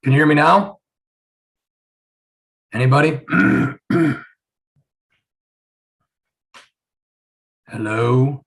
Can you hear me now? Anybody? Hello?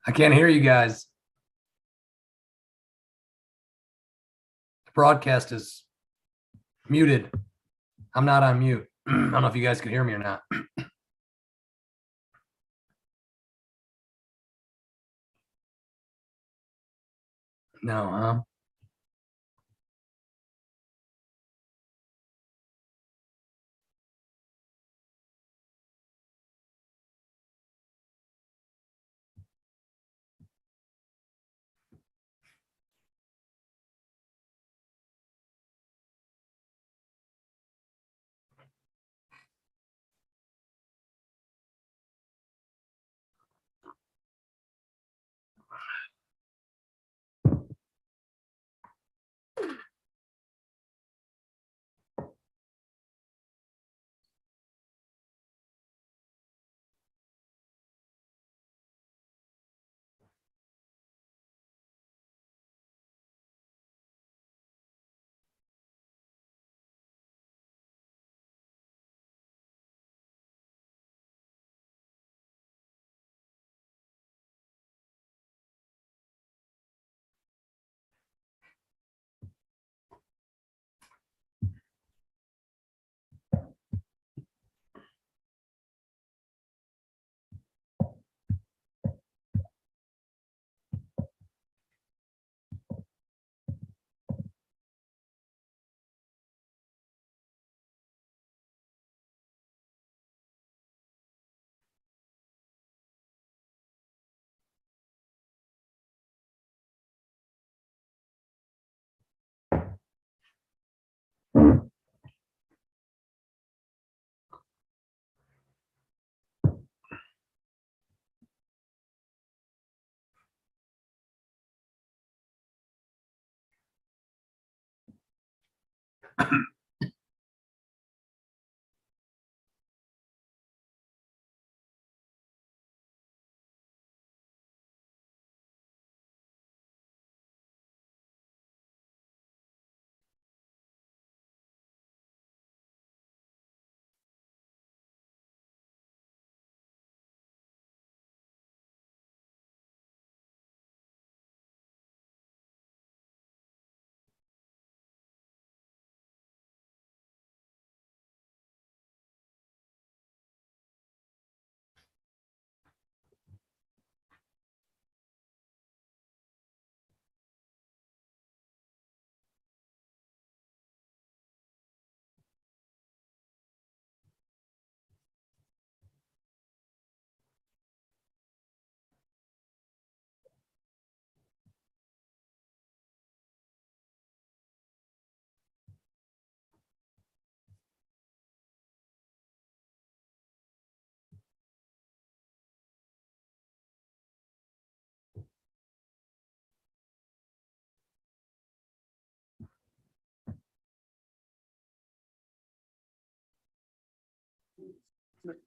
I can't hear you guys. The broadcast is muted. I'm not on mute. I don't know if you guys can hear me or not. No, huh?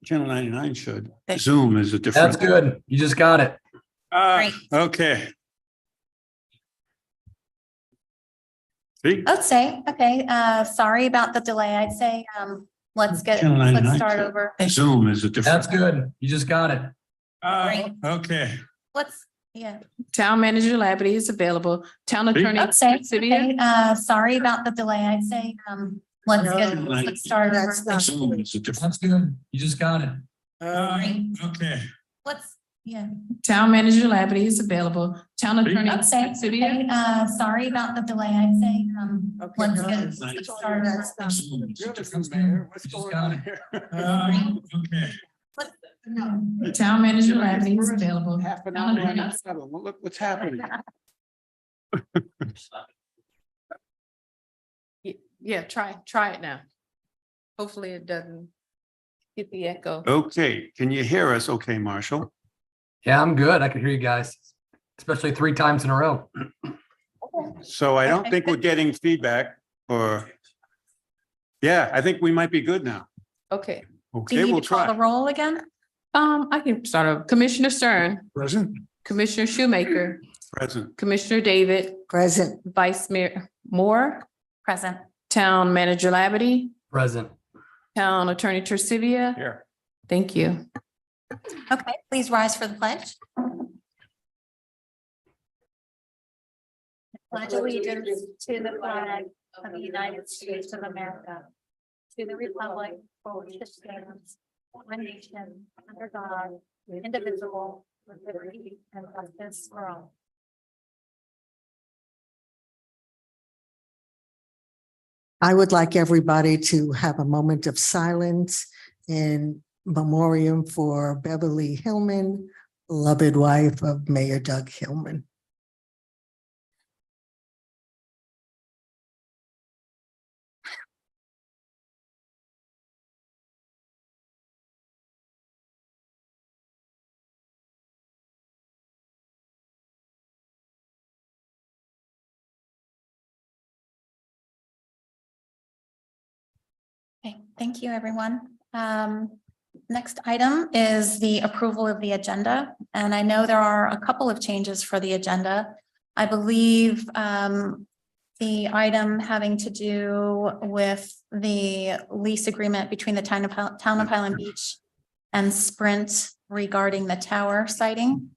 Channel 99 should. Zoom is a different. That's good. You just got it. Great. Okay. See? I'd say, okay, sorry about the delay. I'd say, let's Channel 99 start should. over. Zoom is a different. That's good. You just got it. Great. Okay. Yeah. Town manager Labadie is available. Town attorney. I'd say, Sivia. okay, sorry about the delay. I'd say, let's start over. Zoom is a different. That's good. You just got it. Okay. Yeah. Town manager Labadie is available. Town attorney. I'd say, Sivia. okay, sorry about the delay. I'd say, let's start over. Zoom is a different. You just got it. Okay. Town manager Labadie is available. Half an Town hour. attorney. Look what's happening. Yeah, try it now. Hopefully it doesn't get the echo. Okay, can you hear us? Okay, Marshall. Yeah, I'm good. I can hear you guys, especially 3 times in a row. So I don't think we're getting feedback or. Yeah, I think we might be good now. Okay, Do Okay, you we'll need to call the try. roll again? I can start over. Commissioner Stern, Present. Commissioner Shoemaker, Present. Commissioner David, Present. Vice Mayor Moore, Present. Town manager Labadie, Present. Town attorney Tersivia. Here. Thank you. Okay, please rise for the pledge. Pledge allegiance to the flag of the United States of America, to the republic for which it stands, one nation, under God, indivisible, with liberty and justice for all. I would like everybody to have a moment of silence in memoriam for Beverly Hillman, beloved wife of Mayor Doug Hillman. Okay, thank you, everyone. Next item is the approval of the agenda, and I know there are a couple of changes for the agenda. I believe the item having to do with the lease agreement between the town of Highland Beach and Sprint regarding the tower siting.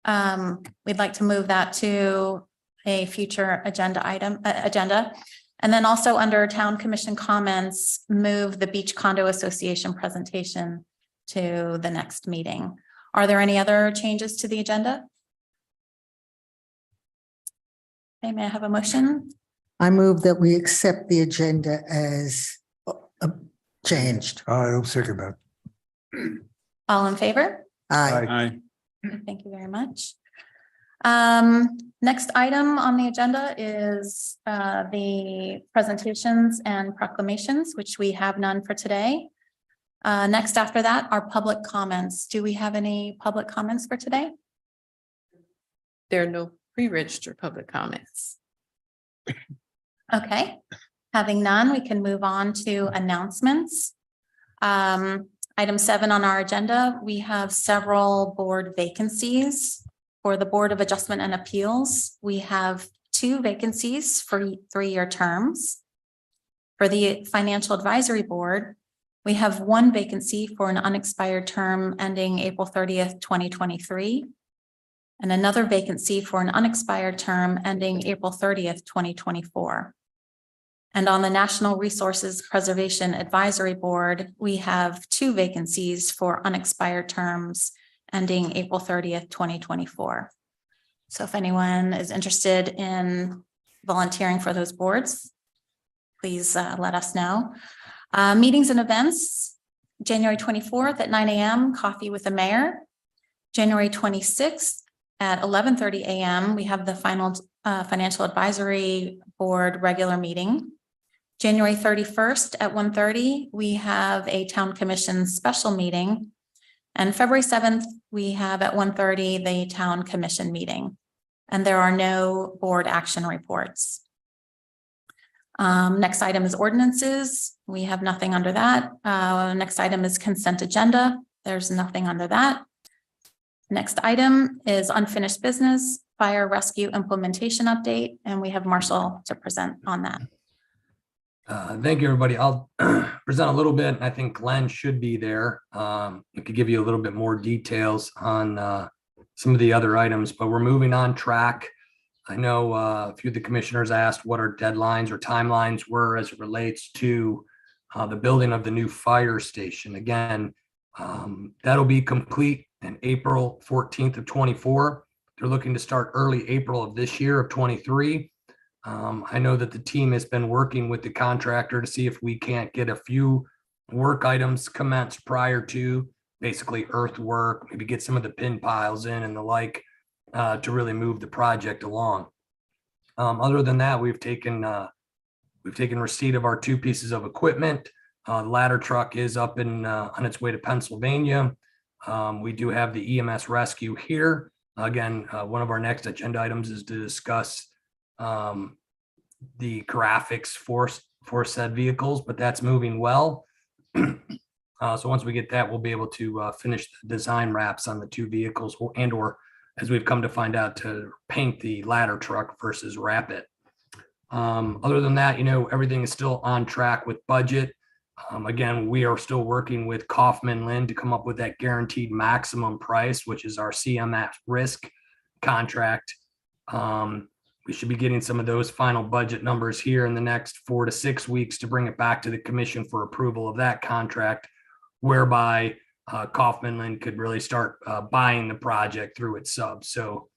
We'd like to move that to a future agenda. And then also under Town Commission comments, move the Beach Condo Association presentation to the next meeting. Are there any other changes to the agenda? Okay, may I have a motion? I move that we accept the agenda as changed. I don't think about. All in favor? Aye. Aye. Thank you very much. Next item on the agenda is the presentations and proclamations, which we have none for today. Next after that are public comments. Do we have any public comments for today? There are no pre-registered public comments. Okay, having none, we can move on to announcements. Item 7 on our agenda, we have several board vacancies. For the Board of Adjustment and Appeals, we have 2 vacancies for 3-year terms. For the Financial Advisory Board, we have 1 vacancy for an unexpired term ending April 30th, 2023, and another vacancy for an unexpired term ending April 30th, 2024. And on the National Resources Preservation Advisory Board, we have 2 vacancies for unexpired terms ending April 30th, 2024. So if anyone is interested in volunteering for those boards, please let us know. Meetings and events, January 24th at 9 a.m., coffee with the mayor. January 26th at 11:30 a.m., we have the final Financial Advisory Board regular meeting. January 31st at 1:30, we have a Town Commission special meeting. And February 7th, we have at 1:30 the Town Commission meeting. And there are no board action reports. Next item is ordinances. We have nothing under that. Next item is consent agenda. There's nothing under that. Next item is unfinished business, fire rescue implementation update, and we have Marshall to present on that. Thank you, everybody. I'll present a little bit. I think Glenn should be there. We could give you a little bit more details on some of the other items, but we're moving on track. I know a few of the commissioners asked what our deadlines or timelines were as it relates to the building of the new fire station. Again, that'll be complete in April 14th of 24. They're looking to start early April of this year of 23. I know that the team has been working with the contractor to see if we can't get a few work items commenced prior to basically earthwork, maybe get some of the pin piles in and the like to really move the project along. Other than that, we've taken receipt of our 2 pieces of equipment. The ladder truck is up in on its way to Pennsylvania. We do have the EMS rescue here. Again, one of our next agenda items is to discuss the graphics for said vehicles, but that's moving well. So once we get that, we'll be able to finish the design wraps on the 2 vehicles or as we've come to find out, to paint the ladder truck versus wrap it. Other than that, everything is still on track with budget. Again, we are still working with Kaufman Lind to come up with that guaranteed maximum price, which is our CMS risk contract. We should be getting some of those final budget numbers here in the next 4 to 6 weeks to bring it back to the commission for approval of that contract, whereby Kaufman Lind could really start buying the project through its sub. So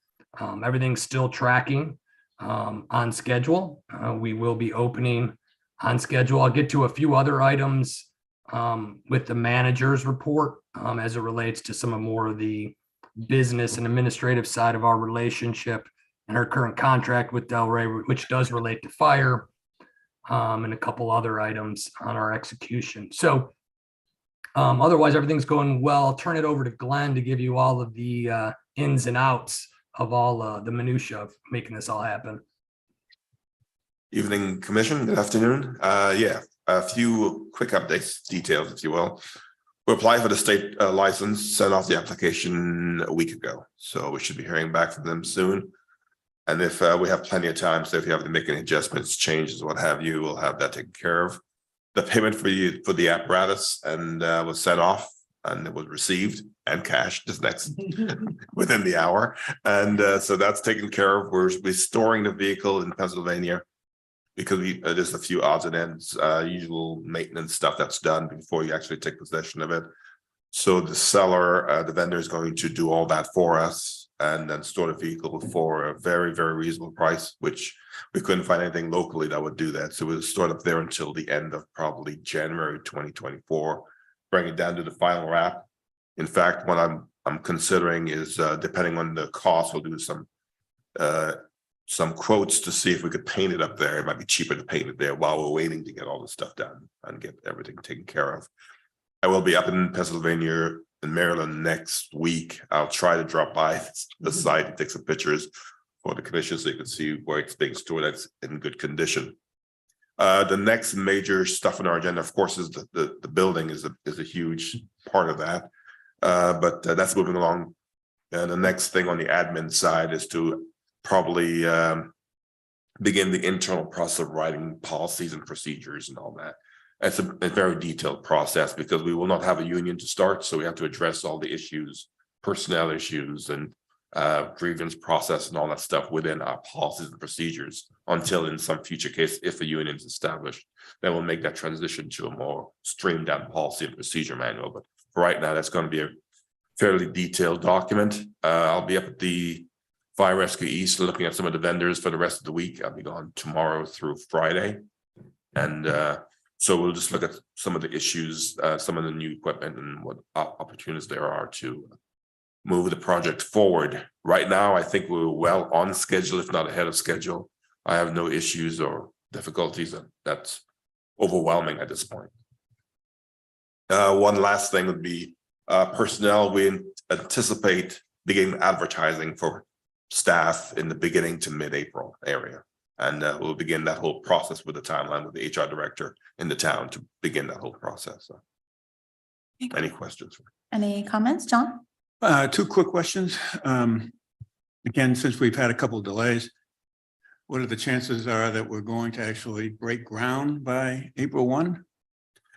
everything's still tracking on schedule. We will be opening on schedule. I'll get to a few other items with the manager's report as it relates to some of more of the business and administrative side of our relationship and our current contract with Delray, which does relate to fire, and a couple other items on our execution. So otherwise, everything's going well. I'll turn it over to Glenn to give you all of the ins and outs of all the minutia of making this all happen. Evening, Commission. Good afternoon. Yeah, a few quick updates, details, if you will. We applied for the state license, sent off the application a week ago, so we should be hearing back from them soon. And if we have plenty of time, so if you have to make any adjustments, changes, what have you, we'll have that taken care of. The payment for the apparatus and was sent off, and it was received and cashed this next within the hour. And so that's taken care of. We're storing the vehicle in Pennsylvania because there's a few odds and ends, usual maintenance stuff that's done before you actually take possession of it. So the seller, the vendor is going to do all that for us and then store the vehicle for a very, very reasonable price, which we couldn't find anything locally that would do that. So we'll store it up there until the end of probably January 2024, bring it down to the final wrap. In fact, what I'm considering is depending on the cost, we'll do some quotes to see if we could paint it up there. It might be cheaper to paint it there while we're waiting to get all this stuff done and get everything taken care of. I will be up in Pennsylvania and Maryland next week. I'll try to drop by the site and take some pictures for the commission so you can see where it's being stored. That's in good condition. The next major stuff on our agenda, of course, is the building is a huge part of that. But that's moving along. And the next thing on the admin side is to probably begin the internal process of writing policies and procedures and all that. It's a very detailed process because we will not have a union to start. So we have to address all the issues, personnel issues and grievance process and all that stuff within our policies and procedures until in some future case, if a union is established, then we'll make that transition to a more streamed down policy and procedure manual. But for right now, that's going to be a fairly detailed document. I'll be up at the Fire Rescue East looking at some of the vendors for the rest of the week. I'll be gone tomorrow through Friday. And so we'll just look at some of the issues, some of the new equipment and what opportunities there are to move the project forward. Right now, I think we're well on schedule, if not ahead of schedule. I have no issues or difficulties. That's overwhelming at this point. One last thing would be personnel. We anticipate beginning advertising for staff in the beginning to mid-April area. And we'll begin that whole process with the timeline with the HR director in the town to begin that whole process. So, any questions? Any comments, John? Two quick questions. Again, since we've had a couple of delays, what are the chances are that we're going to actually break ground by April 1?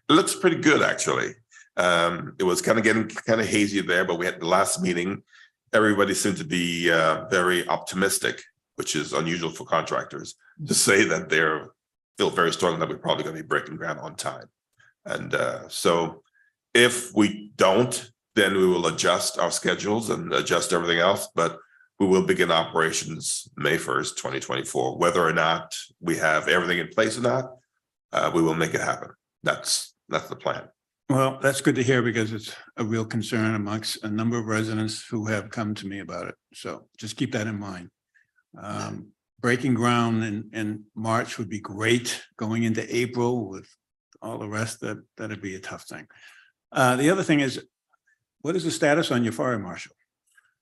It looks pretty good, actually. It was kind of getting kind of hazy there, but we had the last meeting. Everybody seemed to be very optimistic, which is unusual for contractors to say that they're feel very strong that we're probably going to be breaking ground on time. And so if we don't, then we will adjust our schedules and adjust everything else. But we will begin operations May 1st, 2024. Whether or not we have everything in place or not, we will make it happen. That's the plan. Well, that's good to hear because it's a real concern amongst a number of residents who have come to me about it. So just keep that in mind. Breaking ground in March would be great. Going into April with all the rest, that'd be a tough thing. The other thing is, what is the status on your fire marshal?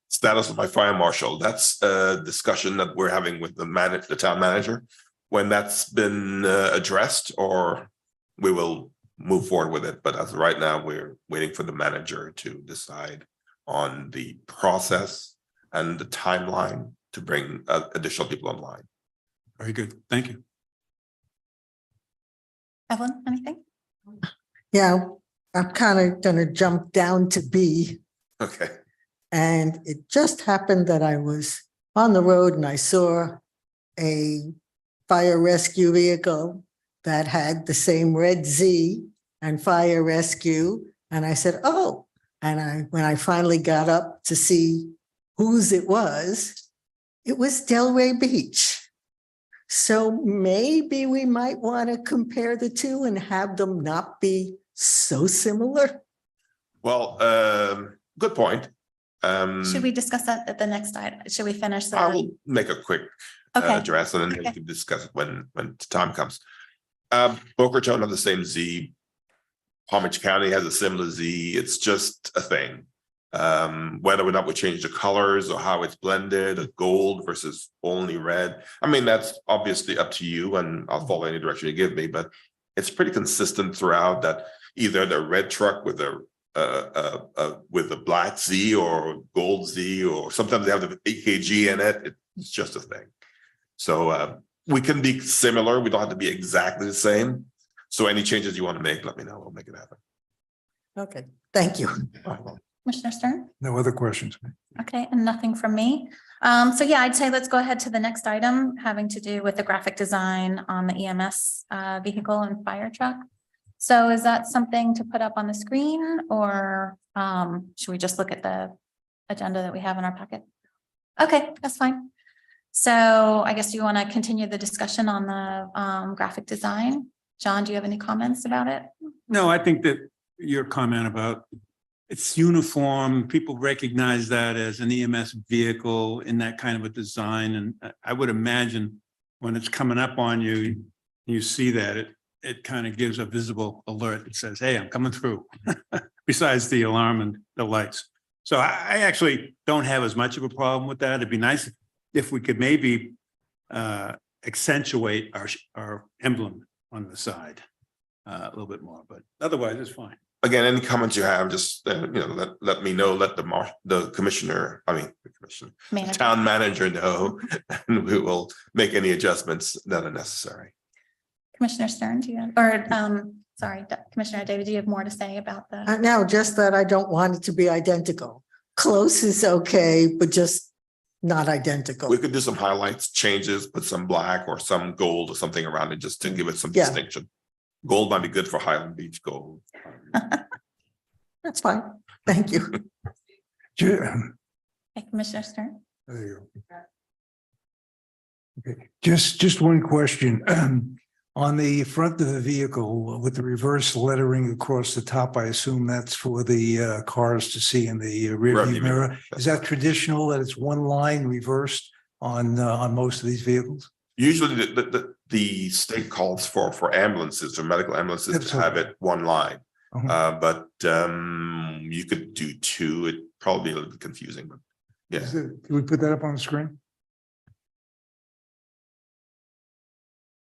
Status of my fire marshal. That's a discussion that we're having with the town manager. When that's been addressed, or we will move forward with it. But as of right now, we're waiting for the manager to decide on the process and the timeline to bring additional people online. Very good. Thank you. Evelyn, anything? Yeah, I'm kind of gonna jump down to B. Okay. And it just happened that I was on the road and I saw a fire rescue vehicle that had the same red Z and fire rescue. And I said, oh, and when I finally got up to see whose it was Delray Beach. So maybe we might want to compare the two and have them not be so similar. Well, good point. Should we discuss that at the next item? Should we finish I that? will make a quick Okay. address, and then we Okay. can discuss it when the time comes. Boca Raton have the same Z. Palm Beach County has a similar Z. It's just a thing. Whether or not we change the colors or how it's blended, a gold versus only red. I mean, that's obviously up to you, and I'll follow any direction you give me, but it's pretty consistent throughout that either the red truck with the black Z or gold Z, or sometimes they have the EKG in it. It's just a thing. So we can be similar. We don't have to be exactly the same. So any changes you want to make, let me know. We'll make it happen. Okay, thank you. Commissioner Stern? No other questions. Okay, and nothing from me. So yeah, I'd say let's go ahead to the next item having to do with the graphic design on the EMS vehicle and fire truck. So is that something to put up on the screen, or should we just look at the agenda that we have in our packet? Okay, that's fine. So I guess you want to continue the discussion on the graphic design. John, do you have any comments about it? No, I think that your comment about it's uniform, people recognize that as an EMS vehicle in that kind of a design. And I would imagine when it's coming up on you, you see that it kind of gives a visible alert that says, hey, I'm coming through, besides the alarm and the lights. So I actually don't have as much of a problem with that. It'd be nice if we could maybe accentuate our emblem on the side a little bit more, but otherwise it's fine. Again, any comments you have, just let me know. Let the commissioner, Manager. town manager know, and we will make any adjustments that are necessary. Commissioner Stern, do you have, or sorry, Commissioner David, do you have more to say about the? No, just that I don't want it to be identical. Close is okay, but just not identical. We could do some highlights, changes, put some black or some gold or something around it just to give it some Yeah. distinction. Gold might be good for Highland Beach gold. That's fine. Thank you. There Okay, Commissioner Stern? you go. Okay, just one question. On the front of the vehicle with the reverse lettering across the top, I assume that's for the cars to see in the rear Rearview view mirror. mirror. Is that traditional that it's one line reversed on most of these vehicles? Usually the state calls for ambulances or medical ambulances to have it one line. Uh-huh. But you could do two. It probably a little bit confusing, but yeah. Can we put that up on the screen?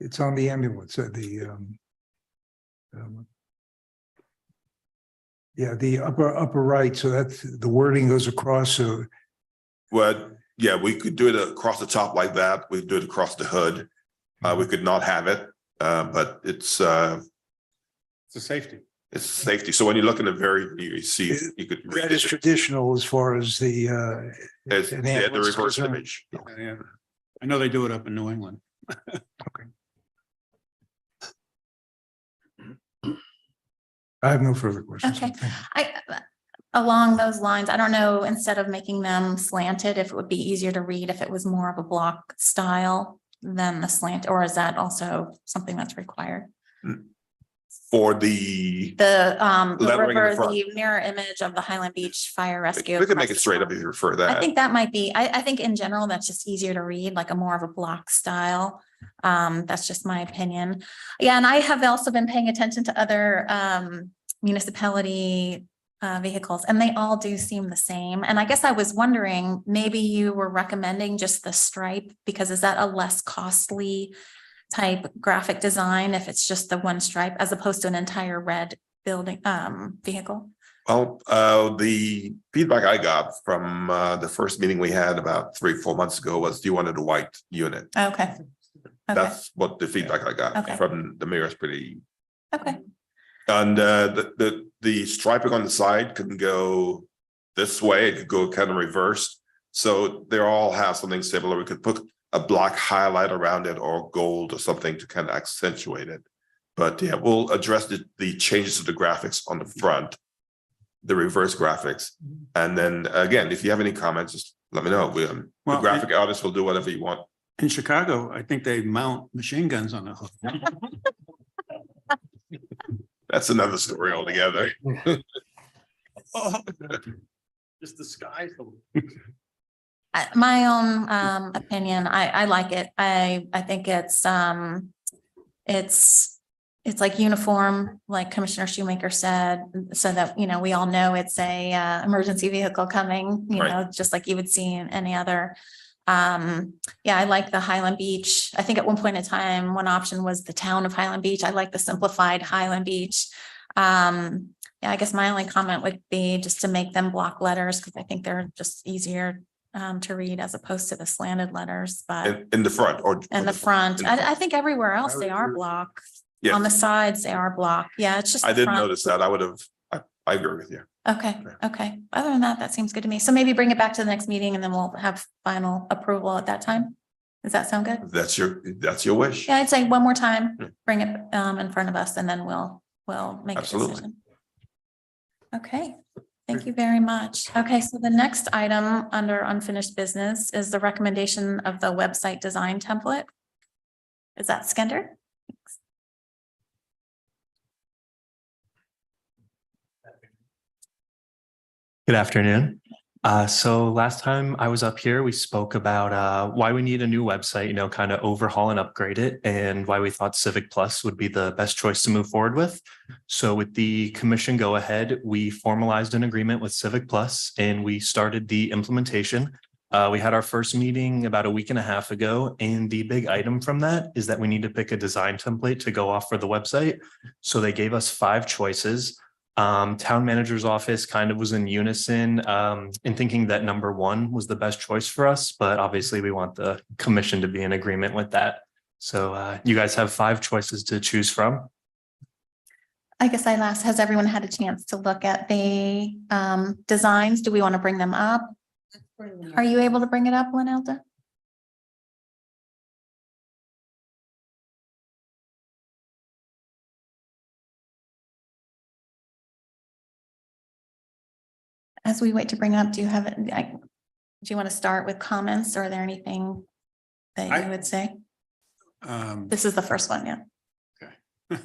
It's on the ambulance, yeah, the upper right, so that's, the wording goes across, so Well, yeah, we could do it across the top like that. We could do it across the hood. We could not have it, but it's It's a safety. safety. So when you look in the very, you see, you could. that is traditional as far as the It's an the ambulance reverse concerned. image. Yeah. I know they do it up in New England. I have no further questions. Okay. Along those lines, I don't know, instead of making them slanted, if it would be easier to read if it was more of a block style than the slant, or is that also something that's required? For the, The Lettering in the river, front. the mirror image of the Highland Beach Fire Rescue. we could make it across the straight up front. if you prefer I that. think that might be, I think in general, that's just easier to read, like a more of a block style. That's just my opinion. Yeah, and I have also been paying attention to other municipality vehicles, and they all do seem the same. And I guess I was wondering, maybe you were recommending just the stripe, because is that a less costly type graphic design if it's just the one stripe as opposed to an entire red building vehicle? Well, the feedback I got from the first meeting we had about 3-4 months ago was you wanted a white unit. Okay. Okay, That's what the feedback I got Okay. from the mayor is pretty. okay, And the striping on the side can go this way, it could go kind of reversed. So they all have something similar. We could put a black highlight around it or gold or something to kind of accentuate it. But yeah, we'll address the changes to the graphics on the front, the reverse graphics. And then again, if you have any comments, just let me know. The Well, graphic artist will do whatever you want. In Chicago, I think they mount machine guns on the hood. That's another story altogether. Just the skies. my own opinion, I like it. I think it's like uniform, like Commissioner Shoemaker said, so that, you know, we all know it's a emergency vehicle coming, you Right. know, just like you would see in any other. Yeah, I like the Highland Beach. I think at one point in time, one option was the town of Highland Beach. I like the simplified Highland Beach. Yeah, I guess my only comment would be just to make them block letters, because I think they're just easier to read as opposed to the slanted letters, but In the front or. in the front, in the front. I think everywhere else would they are agree. block. Yes. On the sides, they are block. Yeah, it's just. I the didn't front. notice that. I agree with you. Okay, okay. Other than that, that seems good to me. So maybe bring it back to the next meeting and then we'll have final approval at that time. Does that sound good? That's your wish. Yeah, I'd say one more time, Yeah. bring it in front of us and then we'll make a Absolutely. decision. Okay, thank you very much. Okay, so the next item under unfinished business is the recommendation of the website design template. Is that Skender? Good afternoon. So last time I was up here, we spoke about why we need a new website, kind of overhaul and upgrade it, and why we thought Civic Plus would be the best choice to move forward with. So with the commission go ahead, we formalized an agreement with Civic Plus and we started the implementation. We had our first meeting about a week and a half ago, and the big item from that is that we need to pick a design template to go off for the website. So they gave us 5 choices. Town manager's office kind of was in unison in thinking that number 1 was the best choice for us, but obviously we want the commission to be in agreement with that. So you guys have 5 choices to choose from. I guess has everyone had a chance to look at the designs? Do we want to bring them up? Are you able to bring it up, Lynelda? As we wait to bring up, do you have it? Do you want to start with comments, or are there anything that you would say? This is the first one, yeah.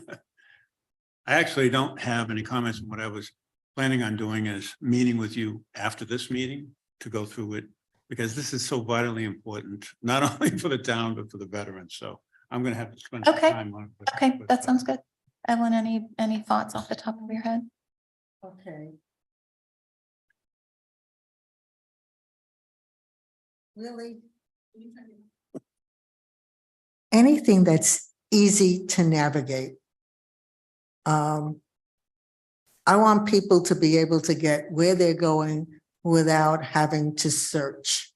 I actually don't have any comments. What I was planning on doing is meeting with you after this meeting to go through it, because this is so vitally important, not only for the town, but for the veterans. So I'm going to have to spend some Okay. time on it. Okay, that sounds good. Evelyn, any thoughts off the top of your head? Okay. Really? Anything that's easy to navigate. I want people to be able to get where they're going without having to search.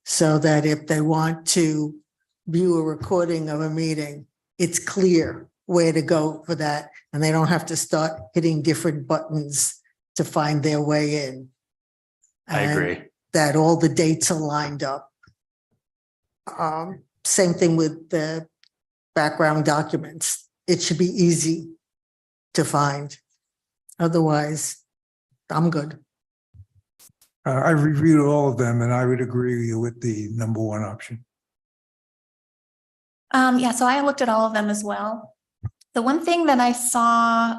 So that if they want to view a recording of a meeting, it's clear where to go for that. And they don't have to start hitting different buttons to find their way in. I And agree. that all the dates are lined up. Same thing with the background documents. It should be easy to find. Otherwise, I'm good. I reviewed all of them and I would agree with the number one option. Yeah, so I looked at all of them as well. The one thing that I saw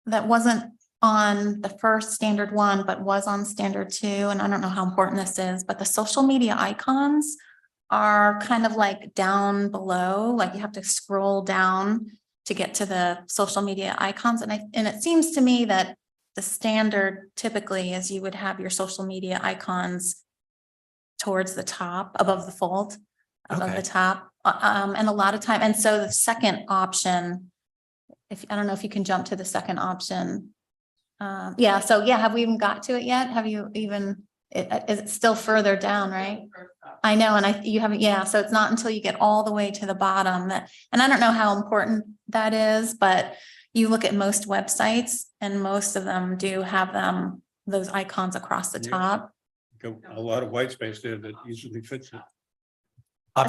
that wasn't on the first standard one, but was on standard two, and I don't know how important this is, but the social media icons are kind of like down below, like you have to scroll down to get to the social media icons. And it seems to me that the standard typically is you would have your social media icons towards the top, above the fold, above Okay. the top. And a lot of time, and so the second option, I don't know if you can jump to the second option. Yeah, so yeah, have we even got to it yet? Have you even, is it still further down, right? I know, and you haven't, yeah, so it's not until you get all the way to the bottom that, and I don't know how important that is, but you look at most websites and most of them do have those icons across the Yeah. top. A lot of white space there that easily fits it.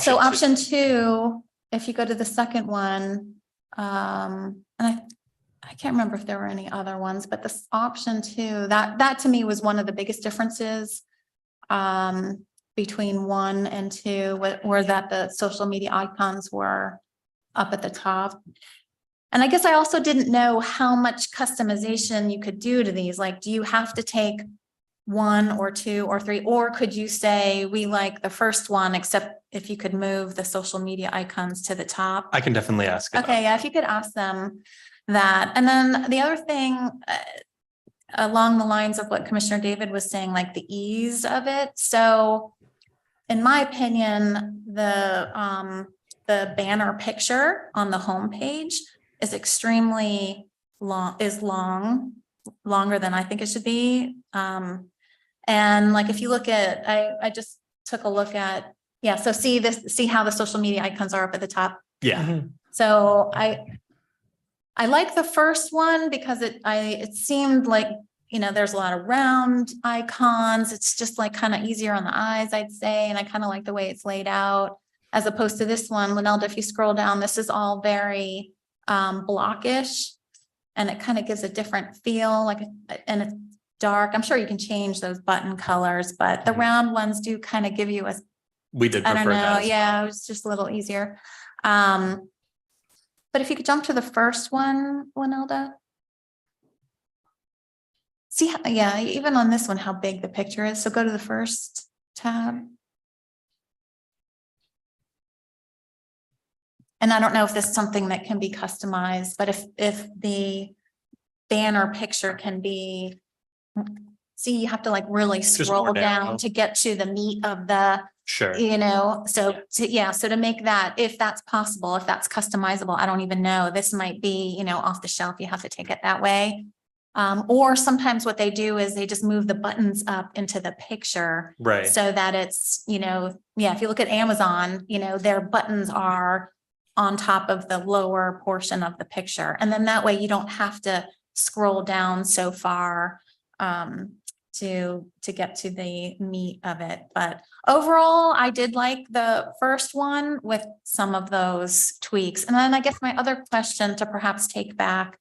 So two. option two, if you go to the second one, and I can't remember if there were any other ones, but this option two, that to me was one of the biggest differences between one and two, were that the social media icons were up at the top. And I guess I also didn't know how much customization you could do to these. Like, do you have to take one or two or three, or could you say we like the first one, except if you could move the social media icons to the top? I can definitely ask it. Okay, yeah, if you could ask them that. And then the other thing, along the lines of what Commissioner David was saying, like the ease of it. So in my opinion, the banner picture on the homepage is extremely longer than I think it should be. And like, if you look at, I just took a look at, yeah, so see how the social media icons are up at the top. Yeah. So I like the first one because it seemed like, there's a lot of round icons. It's just like kind of easier on the eyes, I'd say. And I kind of like the way it's laid out, as opposed to this one. Linelda, if you scroll down, this is all very blockish, and it kind of gives a different feel, and it's dark. I'm sure you can change those button colors, but the round ones do kind of give you We did I prefer don't know. that. Yeah, it was just a little easier. But if you could jump to the first one, Linelda. See, yeah, even on this one, how big the picture is. So go to the first tab. And I don't know if this is something that can be customized, but if the banner picture can be, see, you have to like really scroll more narrow. down to get to the meat of the, Sure. so to make that, if that's possible, if that's customizable, I don't even know. This might be, off the shelf. You have to take it that way. Or sometimes what they do is they just move the buttons up into the picture. Right. So that it's, if you look at Amazon, their buttons are on top of the lower portion of the picture. And then that way you don't have to scroll down so far to get to the meat of it. But overall, I did like the first one with some of those tweaks. And then I guess my other question to perhaps take back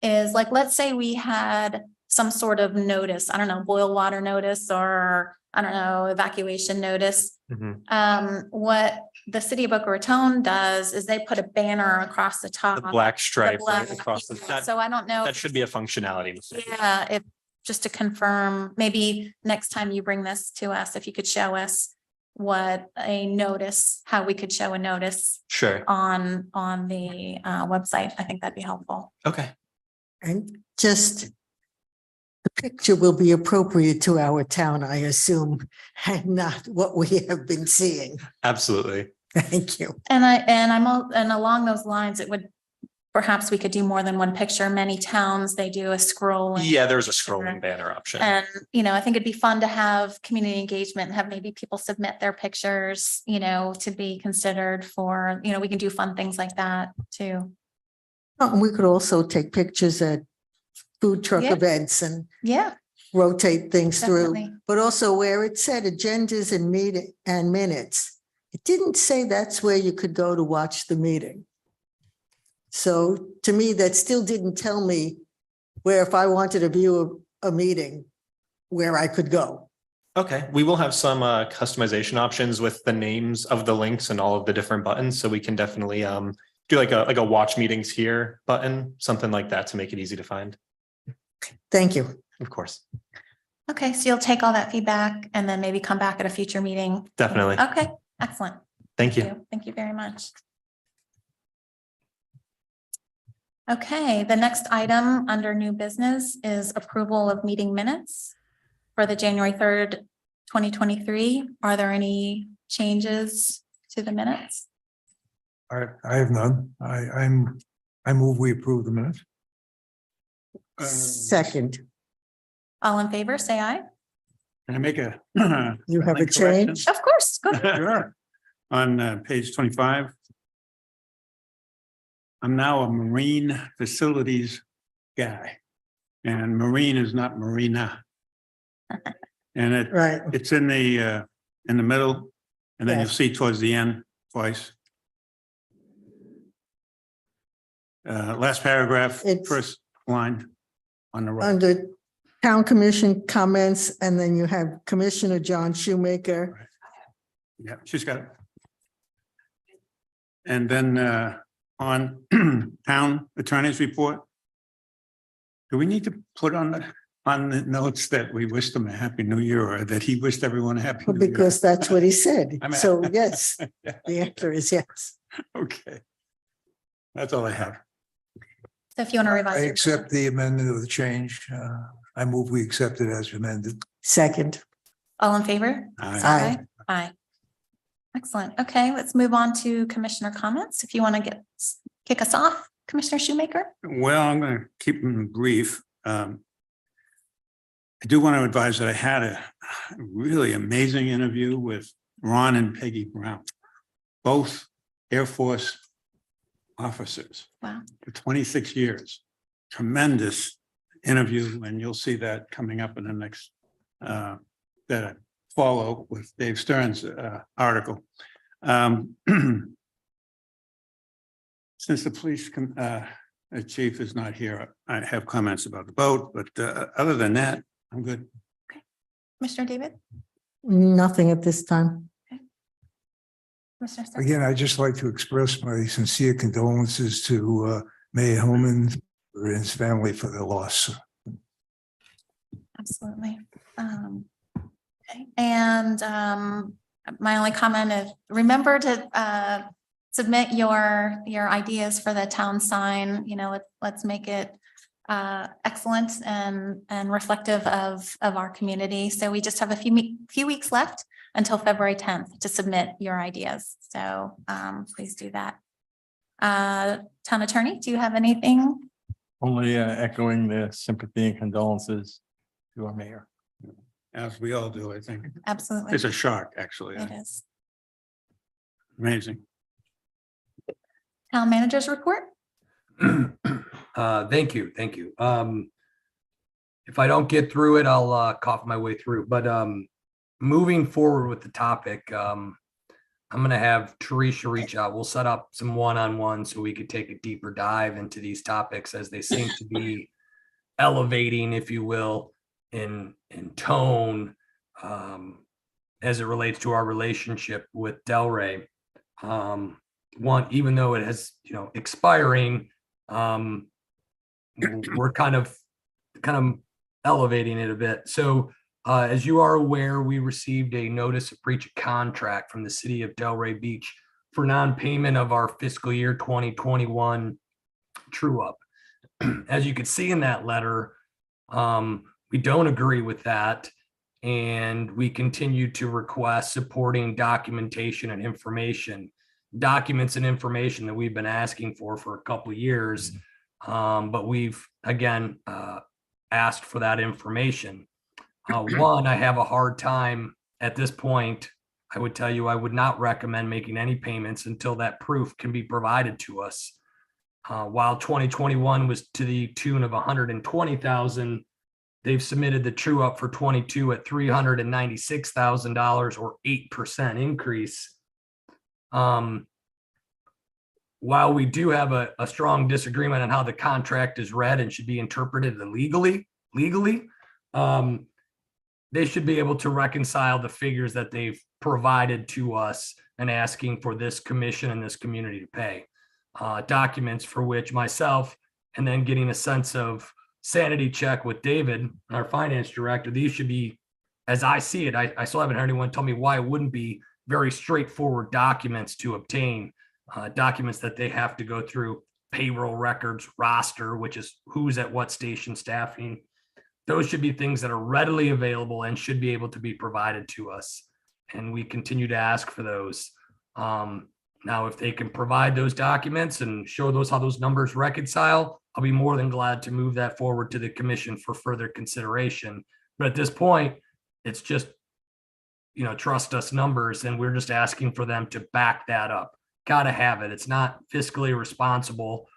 is, like, let's say we had some sort of notice, I don't know, boil water notice, or I don't know, evacuation notice. Mhm. What the city of Boca Raton does is they put a banner across the top. The black stripe black- right across the, that, So I don't know. that should be a functionality. Yeah, if, just to confirm, maybe next time you bring this to us, if you could show us what a notice, how we could show a notice Sure. on the website, I think that'd be helpful. Okay. And just the picture will be appropriate to our town, I assume, and not what we have been seeing. Absolutely. Thank you. And along those lines, it would, perhaps we could do more than one picture. Many towns, they do a scroll. Yeah, there's a scrolling banner option. And, I think it'd be fun to have community engagement and have maybe people submit their pictures, to be considered for, we can do fun things like that too. Oh, we could also take pictures at food truck Yeah. events and Yeah, rotate things through. definitely. But also where it said agendas and meeting and minutes, it didn't say that's where you could go to watch the meeting. So to me, that still didn't tell me where if I wanted to view a meeting, where I could go. Okay, we will have some customization options with the names of the links and all of the different buttons, so we can definitely do like a watch meetings here button, something like that to make it easy to find. Thank you. Of course, Okay, so you'll take all that feedback and then maybe come back at a future meeting. definitely. Okay, excellent. Thank you. Thank you very much. Okay, the next item under new business is approval of meeting minutes for the January 3rd, 2023. Are there any changes to the minutes? I have none. I move we approve the minutes. Second, All in favor, say aye. Can I make a? you have a like correction? change? Of course, go ahead. Sure. On page 25. I'm now a marine facilities guy. And marine is not marina. And Right. it's in the middle, and then you'll Yes. see towards the end twice. Last paragraph, It's- first line on the right. Under town commission comments, and then you have Commissioner John Shoemaker. Yeah, she's got it. And then on town attorney's report. Do we need to put on the notes that we wished them a happy new year, or that he wished everyone a happy new year? Because that's what he said. I'm a- So yes, the answer is yes. Okay. That's all I have. So if you want to I revise. your- accept the amendment of the change. I move we accept it as amended. Second, All in favor? Aye. Aye. Aye. Excellent. Okay, let's move on to commissioner comments. If you want to kick us off, Commissioner Shoemaker. Well, I'm going to keep them brief. I do want to advise that I had a really amazing interview with Ron and Peggy Brown, both Air Force officers. Wow. For 26 years. Tremendous interview, and you'll see that coming up in the next that I follow with Dave Stern's article. Since the police chief is not here, I have comments about the boat, but other than that, I'm good. Commissioner David? nothing at this time. Commissioner Stark? Again, I'd just like to express my sincere condolences to Mayor Hillman and his family for their loss. Absolutely. Okay, and my only comment is remember to submit your ideas for the town sign. You know, let's make it excellent and reflective of our community. So we just have a few weeks left until February 10th to submit your ideas. So please do that. Town attorney, do you have anything? Only echoing the sympathy and condolences to our mayor. As we all do, I think. Absolutely. It's a shock, actually. It is. Amazing. Town managers report? Thank you. If I don't get through it, I'll cough my way through, but moving forward with the topic, I'm gonna have Teresa reach out. We'll set up some one-on-one so we could take a deeper dive into these topics as they seem to be elevating, if you will, in tone as it relates to our relationship with Delray. One, even though it has, expiring, we're kind of elevating it a bit. So as you are aware, we received a notice of breach of contract from the city of Delray Beach for non-payment of our fiscal year 2021 true up. As you can see in that letter, we don't agree with that. And we continue to request supporting documentation and information. documents and information that we've been asking for a couple of years. But we've, again, asked for that information. One, I have a hard time at this point. I would tell you, I would not recommend making any payments until that proof can be provided to us. While 2021 was to the tune of 120,000, they've submitted the true up for 22 at $396,000 or 8% increase. While we do have a strong disagreement on how the contract is read and should be interpreted legally, they should be able to reconcile the figures that they've provided to us and asking for this commission and this community to pay. Documents for which myself, and then getting a sense of sanity check with David, our finance director, these should be, as I see it, I still haven't heard anyone tell me why it wouldn't be very straightforward documents to obtain, documents that they have to go through, payroll records, roster, which is who's at what station staffing. Those should be things that are readily available and should be able to be provided to us. And we continue to ask for those. Now, if they can provide those documents and show those how those numbers reconcile, I'll be more than glad to move that forward to the commission for further consideration. But at this point, it's just, trust us numbers, and we're just asking for them to back that up. Got to have it. It's not fiscally responsible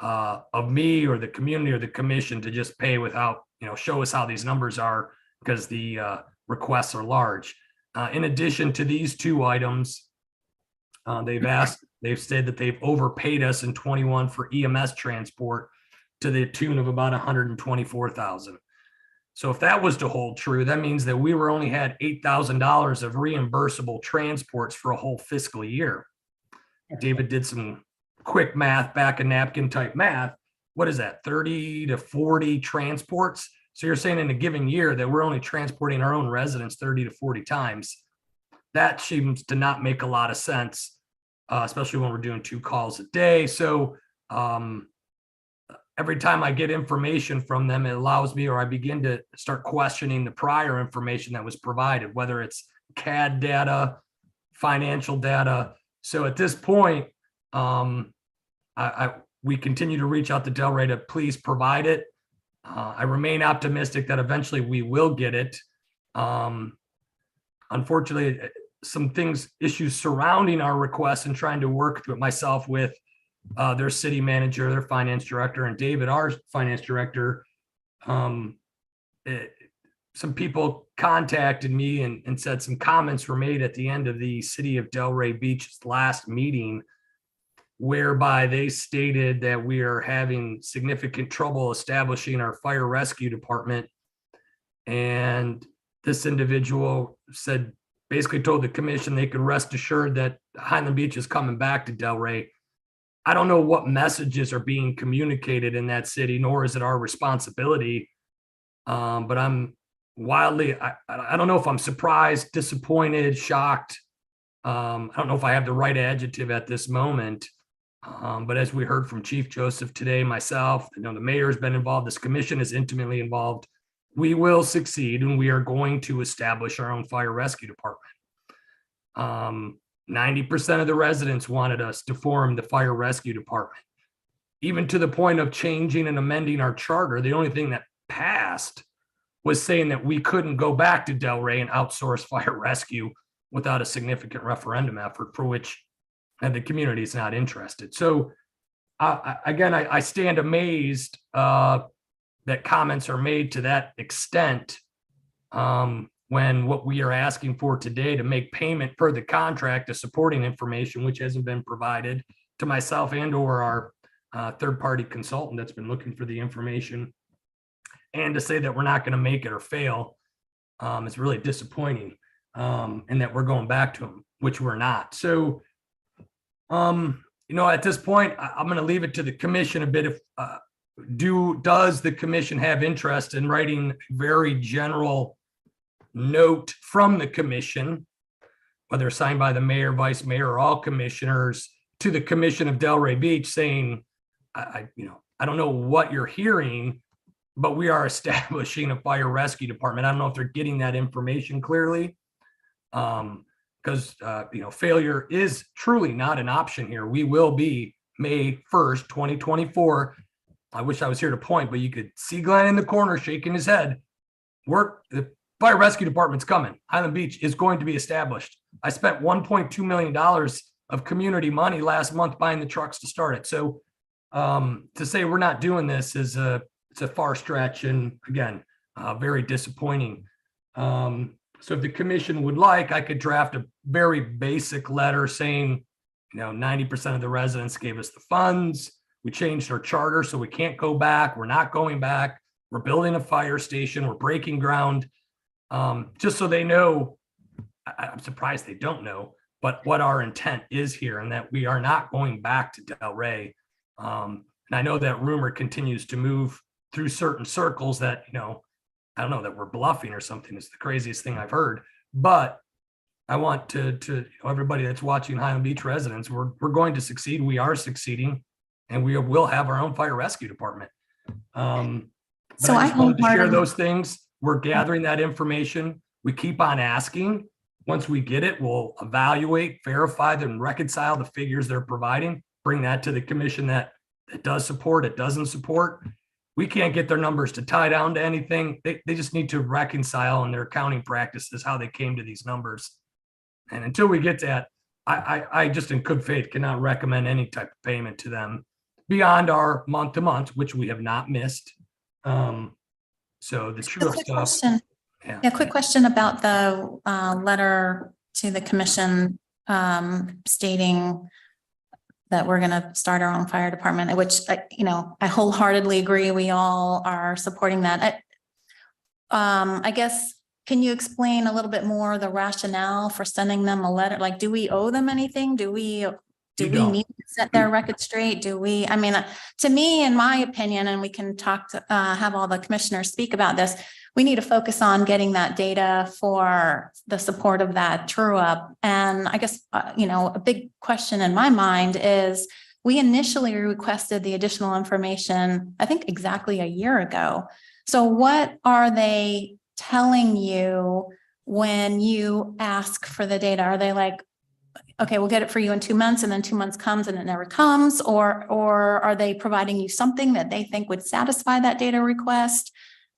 of me or the community or the commission to just pay without, show us how these numbers are, because the requests are large. In addition to these two items, they've said that they've overpaid us in 21 for EMS transport to the tune of about 124,000. So if that was to hold true, that means that we were only had $8,000 of reimbursable transports for a whole fiscal year. David did some quick math, back of napkin type math. What is that? 30 to 40 transports. So you're saying in a given year that we're only transporting our own residents 30 to 40 times. That seems to not make a lot of sense, especially when we're doing 2 calls a day. So every time I get information from them, it allows me, or I begin to start questioning the prior information that was provided, whether it's CAD data, financial data. So at this point, we continue to reach out to Delray to please provide it. I remain optimistic that eventually we will get it. Unfortunately, some issues surrounding our request and trying to work through it myself with their city manager, their finance director, and David, our finance director. Some people contacted me and said some comments were made at the end of the City of Delray Beach's last meeting, whereby they stated that we are having significant trouble establishing our fire rescue department. And this individual basically told the commission they could rest assured that Highland Beach is coming back to Delray. I don't know what messages are being communicated in that city, nor is it our responsibility. But I'm wildly, I don't know if I'm surprised, disappointed, shocked. I don't know if I have the right adjective at this moment. But as we heard from Chief Joseph today, myself, the mayor's been involved, this commission is intimately involved. We will succeed, and we are going to establish our own fire rescue department. 90% of the residents wanted us to form the fire rescue department. Even to the point of changing and amending our charter, the only thing that passed was saying that we couldn't go back to Delray and outsource fire rescue without a significant referendum effort, for which the community is not interested. So I stand amazed that comments are made to that extent when what we are asking for today to make payment per the contract is supporting information which hasn't been provided to myself and or our third-party consultant that's been looking for the information, and to say that we're not going to make it or fail is really disappointing, and that we're going back to them, which we're not. So at this point, I'm going to leave it to the commission a bit. If does the commission have interest in writing a very general note from the commission, whether signed by the mayor, vice mayor, or all commissioners, to the commission of Delray Beach, saying, I don't know what you're hearing, but we are establishing a fire rescue department. I don't know if they're getting that information clearly. because, failure is truly not an option here. We will be May 1st, 2024. I wish I was here to point, but you could see Glenn in the corner shaking his head. The fire rescue department's coming. Highland Beach is going to be established. I spent $1.2 million of community money last month buying the trucks to start it. So to say we're not doing this is it's a far stretch, and again, very disappointing. So if the commission would like, I could draft a very basic letter saying, 90% of the residents gave us the funds. We changed our charter, so we can't go back. We're not going back. We're building a fire station. We're breaking ground. Just so they know, I'm surprised they don't know, but what our intent is here, and that we are not going back to Delray. And I know that rumor continues to move through certain circles that, I don't know, that we're bluffing or something. It's the craziest thing I've heard. But I want to everybody that's watching, Highland Beach residents, we're going to succeed. We are succeeding, and we will have our own fire rescue department. So I just wanted to share wholeheartedly- those things. We're gathering that information. We keep on asking. Once we get it, we'll evaluate, verify them, reconcile the figures they're providing, bring that to the commission that it does support, it doesn't support. We can't get their numbers to tie down to anything. They just need to reconcile in their accounting practices how they came to these numbers. And until we get that, I just in good faith cannot recommend any type of payment to them beyond our month to month, which we have not missed. So the true A quick stuff. question. Yeah, quick question about the letter to the commission stating that we're going to start our own fire department, which, I wholeheartedly agree. We all are supporting that. I guess, can you explain a little bit more the rationale for sending them a letter? Like, do we owe them anything? Do we don't. need to set their record straight? To me, in my opinion, and we can talk to, have all the commissioners speak about this, we need to focus on getting that data for the support of that true up. And I guess, a big question in my mind is, we initially requested the additional information, I think exactly a year ago. So what are they telling you when you ask for the data? Are they like, okay, we'll get it for you in 2 months, and then 2 months comes and it never comes? Or are they providing you something that they think would satisfy that data request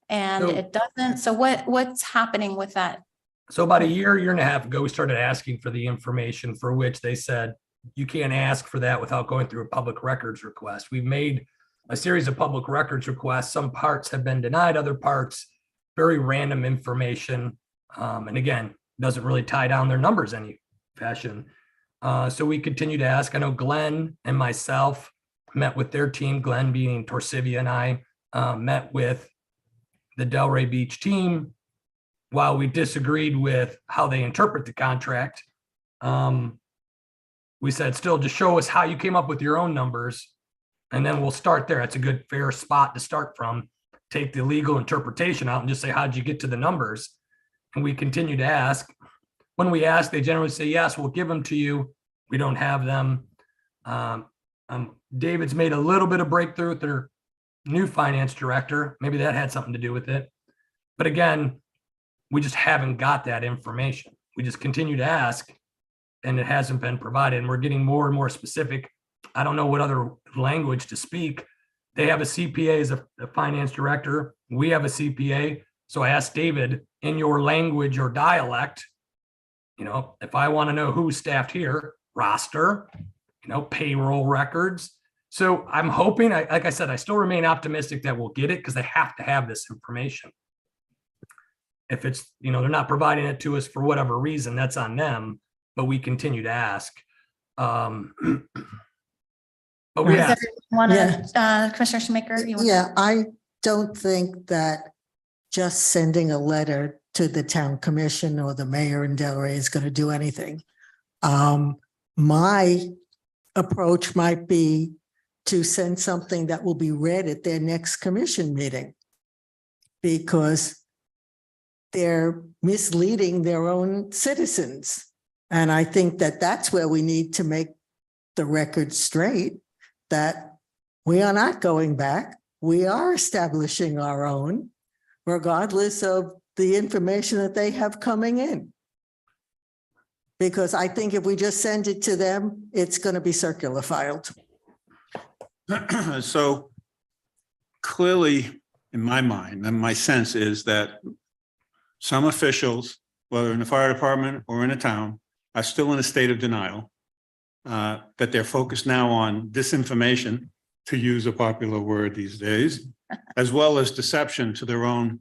and So- it doesn't? So what's happening with that? So about a year and a half ago, we started asking for the information, for which they said, you can't ask for that without going through a public records request. We've made a series of public records requests. Some parts have been denied, other parts, very random information. And again, doesn't really tie down their numbers any fashion. So we continue to ask. I know Glenn and myself met with their team, Glenn being Torsivia, and I met with the Delray Beach team. While we disagreed with how they interpret the contract, we said, still just show us how you came up with your own numbers, and then we'll start there. That's a good, fair spot to start from. Take the legal interpretation out and just say, how'd you get to the numbers? And we continue to ask. When we ask, they generally say, yes, we'll give them to you. We don't have them. David's made a little bit of breakthrough with their new finance director. Maybe that had something to do with it. But again, we just haven't got that information. We just continue to ask, and it hasn't been provided. And we're getting more and more specific. I don't know what other language to speak. They have a CPA as a finance director. We have a CPA. So I asked David, in your language or dialect, if I want to know who's staffed here, roster, payroll records. So I'm hoping, like I said, I still remain optimistic that we'll get it, because they have to have this information. If it's, they're not providing it to us for whatever reason, that's on them, but we continue to ask. But we ask. Commissioner Shoemaker? Yeah, I don't think that just sending a letter to the town commission or the mayor in Delray is going to do anything. My approach might be to send something that will be read at their next commission meeting, because they're misleading their own citizens. And I think that that's where we need to make the record straight, that we are not going back. We are establishing our own, regardless of the information that they have coming in. Because I think if we just send it to them, it's going to be circular filed. So clearly, in my mind, and my sense is that some officials, whether in the fire department or in a town, are still in a state of denial. That they're focused now on disinformation, to use a popular word these days, as well as deception to their own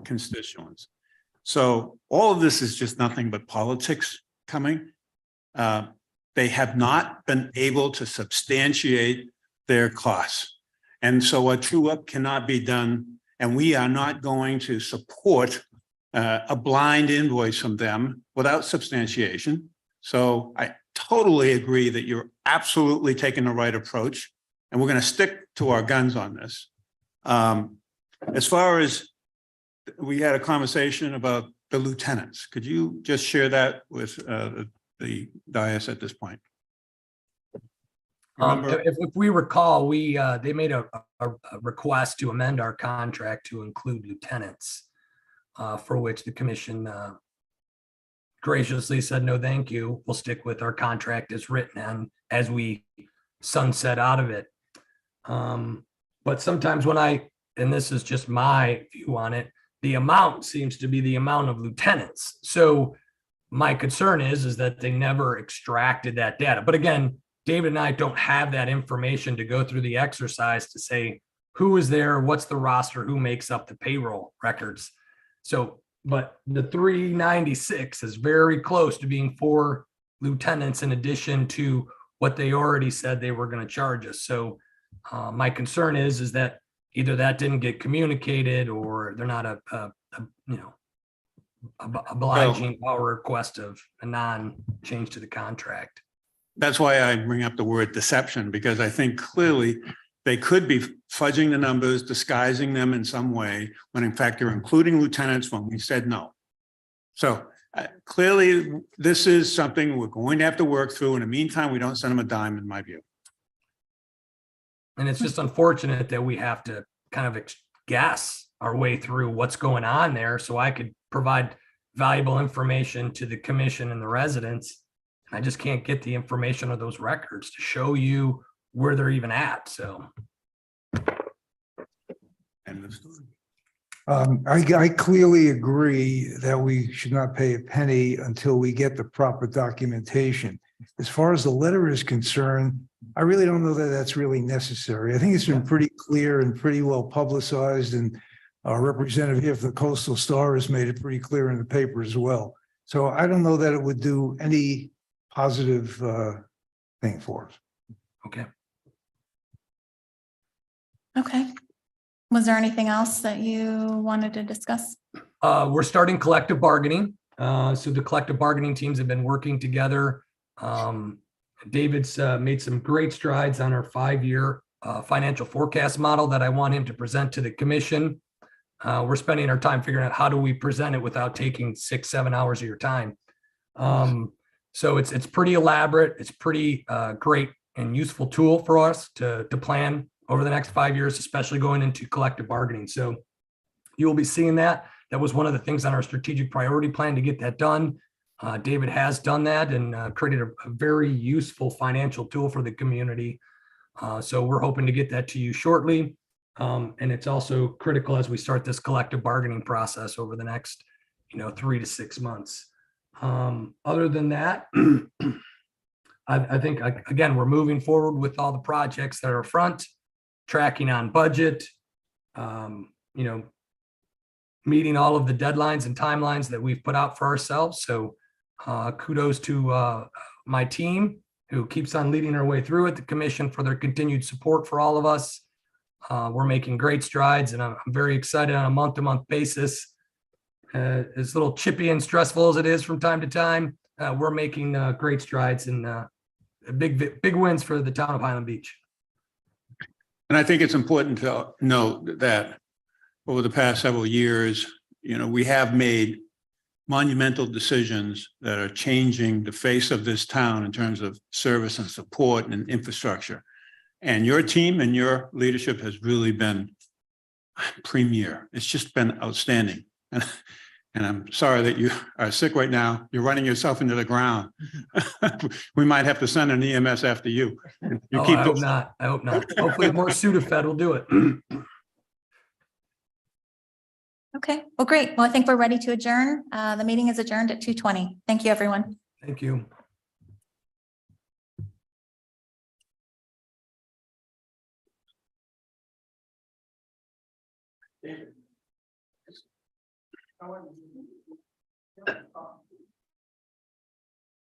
constituents. So all of this is just nothing but politics coming. They have not been able to substantiate their costs. And so a true up cannot be done, and we are not going to support a blind invoice from them without substantiation. So I totally agree that you're absolutely taking the right approach, and we're going to stick to our guns on this. As far as we had a conversation about the lieutenants, could you just share that with the dais at this point? Remember- If we recall, they made a request to amend our contract to include lieutenants, for which the commission graciously said, no, thank you. We'll stick with our contract as written and as we sunset out of it. But sometimes and this is just my view on it, the amount seems to be the amount of lieutenants. So my concern is that they never extracted that data. But again, David and I don't have that information to go through the exercise to say who is there, what's the roster, who makes up the payroll records. So, but the 396 is very close to being 4 lieutenants in addition to what they already said they were going to charge us. So my concern is that either that didn't get communicated or they're not obliging our request of a non-change to the contract. That's why I bring up the word deception, because I think clearly they could be fudging the numbers, disguising them in some way, when in fact they're including lieutenants when we said no. So clearly, this is something we're going to have to work through. In the meantime, we don't send them a dime, in my view. And it's just unfortunate that we have to kind of guess our way through what's going on there so I could provide valuable information to the commission and the residents. I just can't get the information of those records to show you where they're even at. So. End of story. I clearly agree that we should not pay a penny until we get the proper documentation. As far as the letter is concerned, I really don't know that that's really necessary. I think it's been pretty clear and pretty well publicized, and our representative here for the Coastal Star has made it pretty clear in the paper as well. So I don't know that it would do any positive thing for us. Okay. Okay. Was there anything else that you wanted to discuss? We're starting collective bargaining. So the collective bargaining teams have been working together. David's made some great strides on our 5-year financial forecast model that I want him to present to the commission. We're spending our time figuring out how do we present it without taking 6-7 hours of your time. So it's pretty elaborate. It's pretty great and useful tool for us to plan over the next 5 years, especially going into collective bargaining. So you will be seeing that. That was one of the things on our strategic priority plan to get that done. David has done that and created a very useful financial tool for the community. So we're hoping to get that to you shortly. And it's also critical as we start this collective bargaining process over the next, 3 to 6 months. Other than that, I think, again, we're moving forward with all the projects that are front, tracking on budget, meeting all of the deadlines and timelines that we've put out for ourselves. So kudos to my team who keeps on leading our way through it, the commission for their continued support for all of us. We're making great strides, and I'm very excited on a month-to-month basis. As little chippy and stressful as it is from time to time, we're making great strides and big wins for the town of Highland Beach. And I think it's important to note that over the past several years, we have made monumental decisions that are changing the face of this town in terms of service and support and infrastructure. And your team and your leadership has really been premier. It's just been outstanding. And I'm sorry that you are sick right now. You're running yourself into the ground. We might have to send an EMS after you. You Oh, keep I hope this- not. I hope not. Hopefully more Sudafed will do it. Okay, well, great. Well, I think we're ready to adjourn. The meeting is adjourned at 2:20. Thank you, everyone. Thank you. David.